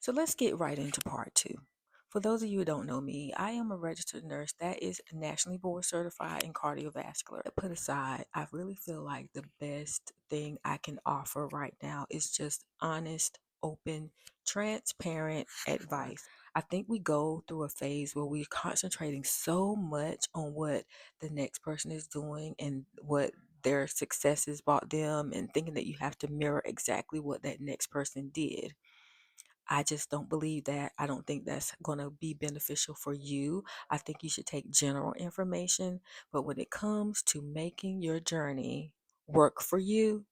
So let's get right into part two. For those of you who don't know me, I am a registered nurse that is nationally board certified in cardiovascular. Put aside, I really feel like the best thing I can offer right now is just honest, open, transparent advice. I think we go through a phase where we're concentrating so much on what the next person is doing and what their successes brought them, and thinking that you have to mirror exactly what that next person did. I just don't believe that. I don't think that's going to be beneficial for you. I think you should take general information, but when it comes to making your journey work for you,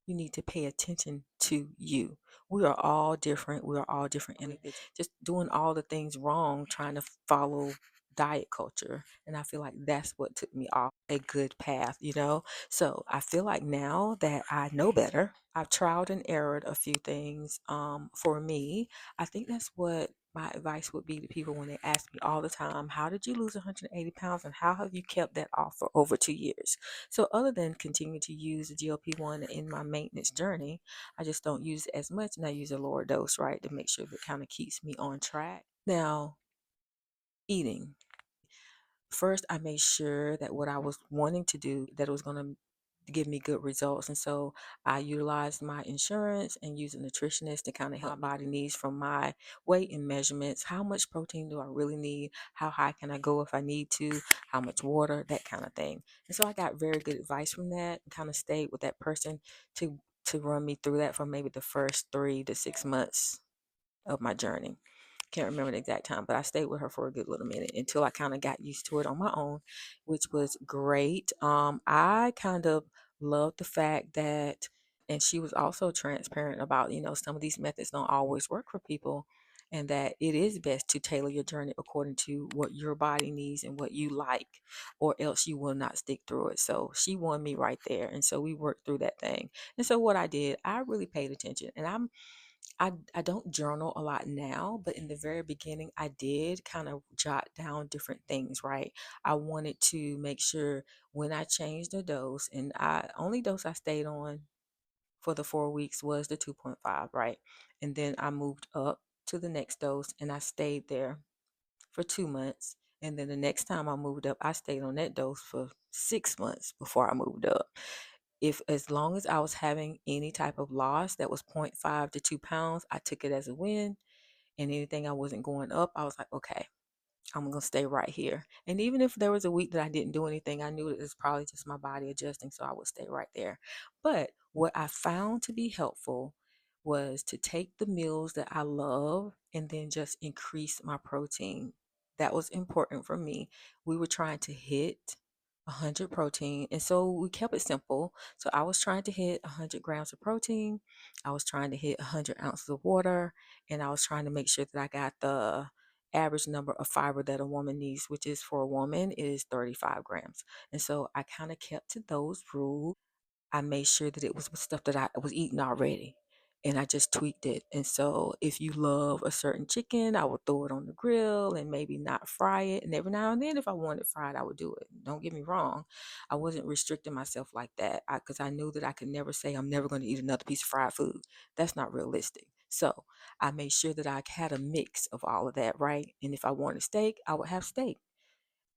you need to pay attention to you. We are all different. We are all different individuals. Just doing all the things wrong, trying to follow diet culture. And I feel like that's what took me off a good path. So I feel like now that I know better, I've tried and errored a few things. For me, I think that's what my advice would be to people when they ask me all the time, how did you lose 180 pounds and how have you kept that off for over 2 years? So other than continue to use the GLP-1 in my maintenance journey, I just don't use it as much, and I use a lower dose, right, to make sure that kind of keeps me on track. Now, eating. First, I made sure that what I was wanting to do, that it was going to give me good results. And so I utilized my insurance and used a nutritionist to kind of help my body needs from my weight and measurements. How much protein do I really need? How high can I go if I need to? How much water? That kind of thing. And so I got very good advice from that, and kind of stayed with that person to run me through that for maybe the first 3 to 6 months of my journey. Can't remember the exact time, but I stayed with her for a good little minute until I kind of got used to it on my own, which was great. I kind of loved the fact that, and she was also transparent about, some of these methods don't always work for people, and that it is best to tailor your journey according to what your body needs and what you like, or else you will not stick through it. So she won me right there. And so we worked through that thing. And so what I did, I really paid attention. And I don't journal a lot now, but in the very beginning, I did kind of jot down different things, right? I wanted to make sure when I changed the dose, and I only dose I stayed on for the 4 weeks was the 2.5, right? And then I moved up to the next dose and I stayed there for 2 months. And then the next time I moved up, I stayed on that dose for 6 months before I moved up. If as long as I was having any type of loss that was zero point 0.5 to 2 pounds, I took it as a win. And anything I wasn't going up, I was like, okay, I'm gonna stay right here. And even if there was a week that I didn't do anything, I knew it was probably just my body adjusting, so I would stay right there. But what I found to be helpful was to take the meals that I love and then just increase my protein. That was important for me. We were trying to hit 100 protein, and so we kept it simple. So I was trying to hit 100 grams of protein. I was trying to hit 100 ounces of water, and I was trying to make sure that I got the average number of fiber that a woman needs, which is for a woman is 35 grams. And so I kind of kept to those rules. I made sure that it was stuff that I was eating already. And I just tweaked it. And so if you love a certain chicken, I would throw it on the grill and maybe not fry it. And every now and then, if I wanted fried, I would do it. Don't get me wrong. I wasn't restricting myself like that because I knew that I could never say I'm never going to eat another piece of fried food. That's not realistic. So I made sure that I had a mix of all of that, right? And if I wanted steak, I would have steak.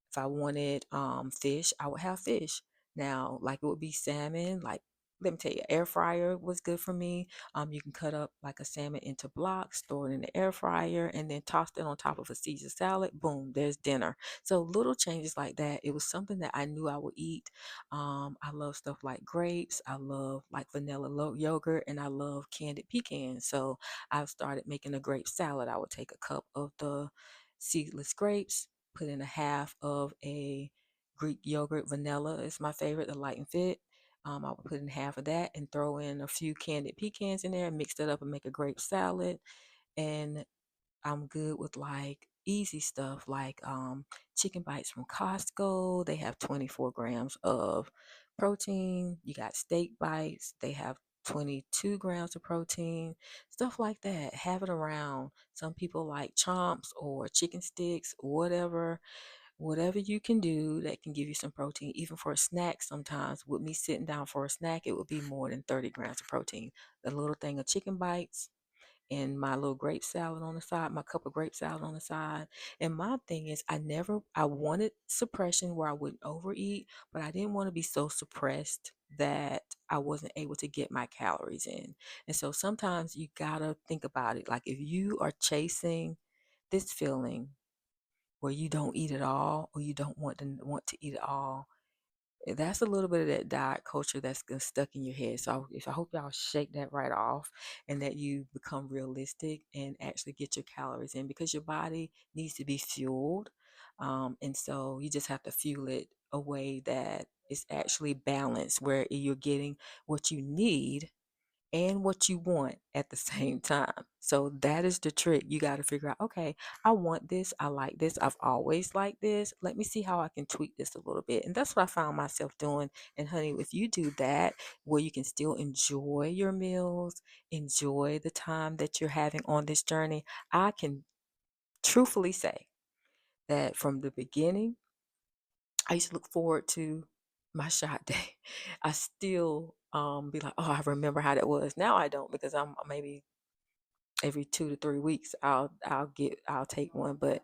If I wanted fish, I would have fish. Now, like it would be salmon, like let me tell you, air fryer was good for me. You can cut up like a salmon into blocks, store it in the air fryer, and then toss it on top of a Caesar salad. Boom, there's dinner. So little changes like that. It was something that I knew I would eat. I love stuff like grapes. I love like vanilla yogurt, and I love candied pecans. So I've started making a grape salad. I would take a cup of the seedless grapes, put in a half of a Greek yogurt. Vanilla is my favorite, the light and fit. I would put in half of that and throw in a few candied pecans in there, mix it up and make a grape salad. And I'm good with like easy stuff like chicken bites from Costco. They have 24 grams of protein. You got steak bites. They have 22 grams of protein. Stuff like that. Have it around. Some people like chomps or chicken sticks, whatever you can do that can give you some protein, even for a snack. Sometimes with me sitting down for a snack, it would be more than 30 grams of protein. The little thing of chicken bites and my little grape salad on the side, my cup of grape salad on the side. And my thing is, I wanted suppression where I wouldn't overeat, but I didn't want to be so suppressed that I wasn't able to get my calories in. And so sometimes you gotta think about it. Like if you are chasing this feeling where you don't eat at all, or you don't want to eat at all, that's a little bit of that diet culture that's stuck in your head. So if I hope y'all shake that right off, and that you become realistic and actually get your calories in, because your body needs to be fueled. And so you just have to fuel it a way that is actually balanced, where you're getting what you need and what you want at the same time. So that is the trick. You got to figure out, okay, I want this. I like this. I've always liked this. Let me see how I can tweak this a little bit. And that's what I found myself doing. And honey, if you do that, where you can still enjoy your meals, enjoy the time that you're having on this journey, I can truthfully say that from the beginning, I used to look forward to my shot day. I still be like, oh, I remember how that was. Now I don't, because I'm maybe every 2 to 3 weeks I'll take one. But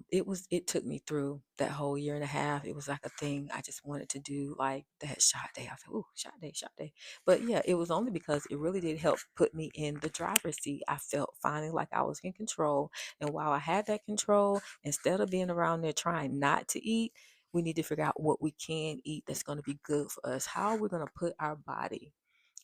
it took me through that whole year and a half. It was like a thing I just wanted to do, like that shot day. I was like, oh, shot day, shot day. But yeah, it was only because it really did help put me in the driver's seat. I felt finally like I was in control. And while I had that control, instead of being around there trying not to eat, we need to figure out what we can eat that's going to be good for us. How are we going to put our body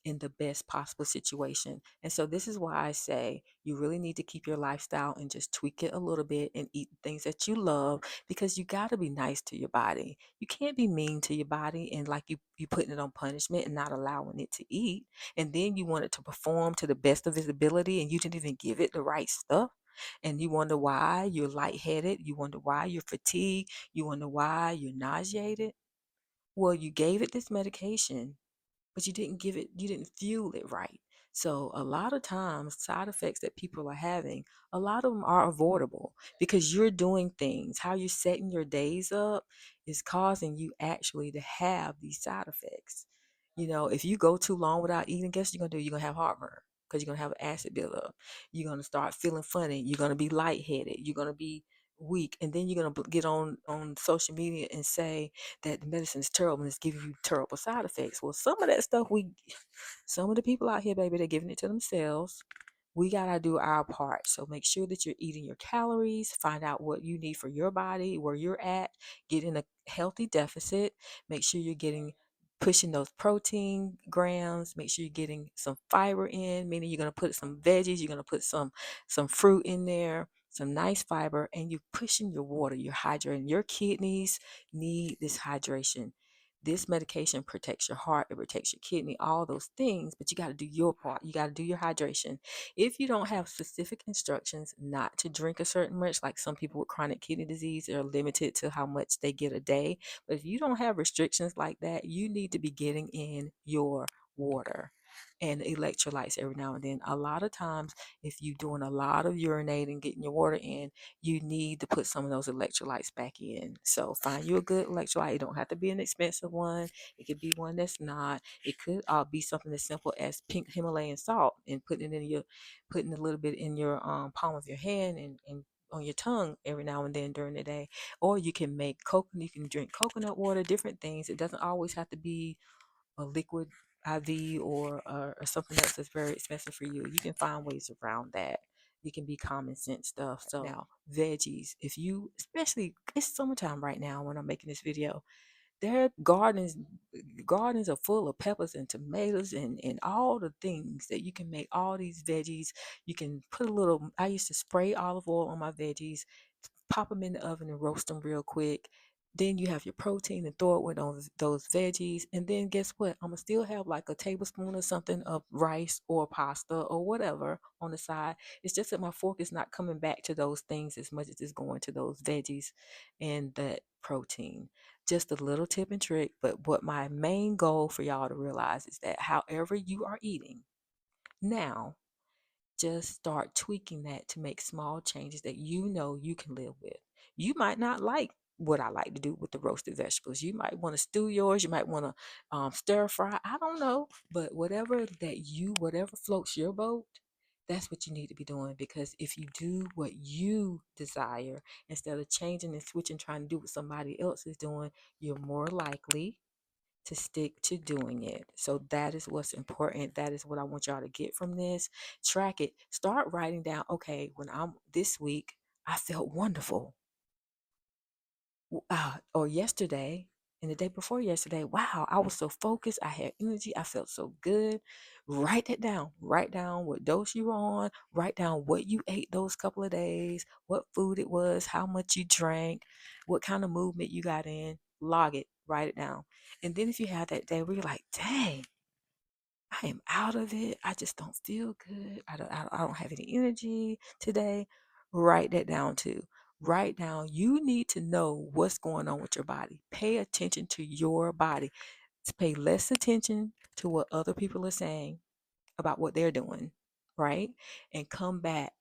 in the best possible situation? And so this is why I say you really need to keep your lifestyle and just tweak it a little bit and eat things that you love, because you got to be nice to your body. You can't be mean to your body and like you putting it on punishment and not allowing it to eat. And then you want it to perform to the best of its ability, and you didn't even give it the right stuff. And you wonder why you're lightheaded. You wonder why you're fatigued. You wonder why you're nauseated. Well, you gave it this medication, but you didn't fuel it right. So a lot of times side effects that people are having, a lot of them are avoidable, because you're doing things, how you're setting your days up is causing you actually to have these side effects. If you go too long without eating, guess what you're gonna do? You're gonna have heartburn, because you're gonna have acid buildup. You're gonna start feeling funny. You're gonna be lightheaded. You're gonna be weak, and then you're gonna get on social media and say that the medicine is terrible and it's giving you terrible side effects. Well, some of that stuff some of the people out here, baby, they're giving it to themselves. We gotta do our part. So make sure that you're eating your calories, find out what you need for your body, where you're at, get in a healthy deficit, make sure you're getting pushing those protein grams, make sure you're getting some fiber in, meaning you're gonna put some veggies, you're gonna put some fruit in there, some nice fiber, and you're pushing your water, you're hydrating. Your kidneys need this hydration. This medication protects your heart, it protects your kidney, all those things, but you got to do your part. You got to do your hydration. If you don't have specific instructions not to drink a certain much, like some people with chronic kidney disease are limited to how much they get a day. But if you don't have restrictions like that, you need to be getting in your water and electrolytes every now and then. A lot of times, if you're doing a lot of urinating, getting your water in, you need to put some of those electrolytes back in. So find you a good electrolyte. It don't have to be an expensive one. It could be one that's not. It could be something as simple as pink Himalayan salt, and putting a little bit in your palm of your hand, and on your tongue every now and then during the day. Or you can make coconut. You can drink coconut water. Different things. It doesn't always have to be a liquid IV, or something else that's very expensive for you. You can find ways around that. It can be common sense stuff. So now, veggies, if you, especially, it's summertime right now when I'm making this video. Their gardens are full of peppers and tomatoes and all the things that you can make all these veggies. You can put a little, I used to spray olive oil on my veggies, pop them in the oven and roast them real quick. Then you have your protein and throw it with those veggies. And then guess what? I'm going to still have like a tablespoon or something of rice or pasta or whatever on the side. It's just that my fork is not coming back to those things as much as it's going to those veggies and that protein. Just a little tip and trick. But what my main goal for y'all to realize is that however you are eating now, just start tweaking that to make small changes that you know you can live with. You might not like what I like to do with the roasted vegetables. You might want to stew yours. You might want to stir fry. I don't know, but whatever floats your boat, That's what you need to be doing, because if you do what you desire instead of changing and switching, trying to do what somebody else is doing, you're more likely to stick to doing it. So that is what's important. That is what I want y'all to get from this. Track it. Start writing down, okay, when I'm this week, I felt wonderful. Or yesterday and the day before yesterday, wow, I was so focused. I had energy. I felt so good. Write that down. Write down what dose you were on. Write down what you ate those couple of days, what food it was, how much you drank, what kind of movement you got in. Log it. Write it down. And then if you have that day where you're like, dang, I am out of it. I just don't feel good. I don't have any energy today. Write that down too. Write down. You need to know what's going on with your body. Pay attention to your body. Pay less attention to what other people are saying about what they're doing, right? And come back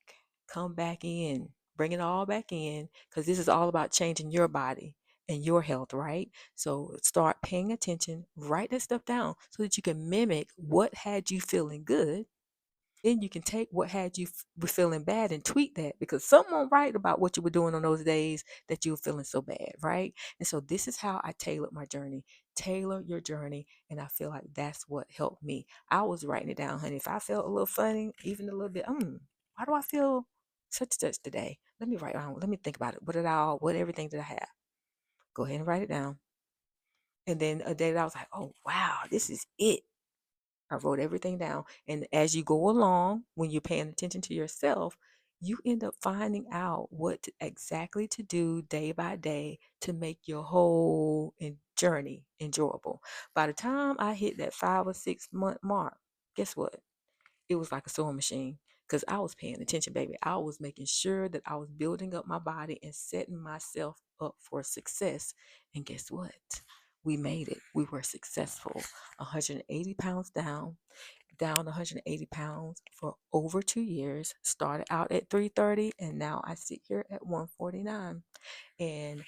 in, bring it all back in, because this is all about changing your body and your health, right? So start paying attention, write that stuff down so that you can mimic what had you feeling good. Then you can take what had you feeling bad and tweak that, because someone write about what you were doing on those days that you were feeling so bad, right? And so this is how I tailored my journey. Tailor your journey, and I feel like that's what helped me. I was writing it down, honey. If I felt a little funny, even a little bit, why do I feel such and such today? Let me write down. Let me think about it. What everything that I have? Go ahead and write it down. And then a day that I was like, oh wow, this is it. I wrote everything down. And as you go along, when you're paying attention to yourself, you end up finding out exactly to do day by day to make your whole journey enjoyable. By the time I hit that 5 or 6 month mark, guess what? It was like a sewing machine, because I was paying attention, baby. I was making sure that I was building up my body and setting myself up for success. And guess what? We made it. We were successful. 180 pounds down 180 pounds for over 2 years. Started out at 330, and now I sit here at 149. And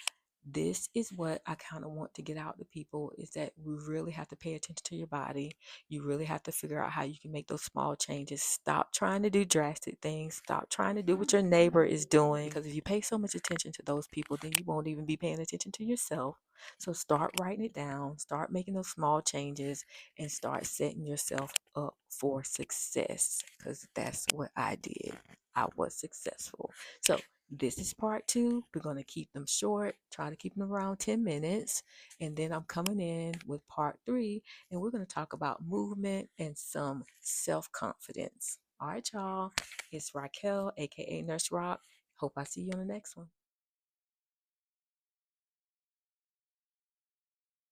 this is what I kind of want to get out to people, is that we really have to pay attention to your body. You really have to figure out how you can make those small changes. Stop trying to do drastic things. Stop trying to do what your neighbor is doing. Because if you pay so much attention to those people, then you won't even be paying attention to yourself. So start writing it down. Start making those small changes and start setting yourself up for success. Because that's what I did. I was successful. So this is part two. We're going to keep them short, try to keep them around 10 minutes. And then I'm coming in with part three, and we're going to talk about movement and some self confidence. All right, y'all. It's Raquel, aka Nurse Rock. Hope I see you on the next one.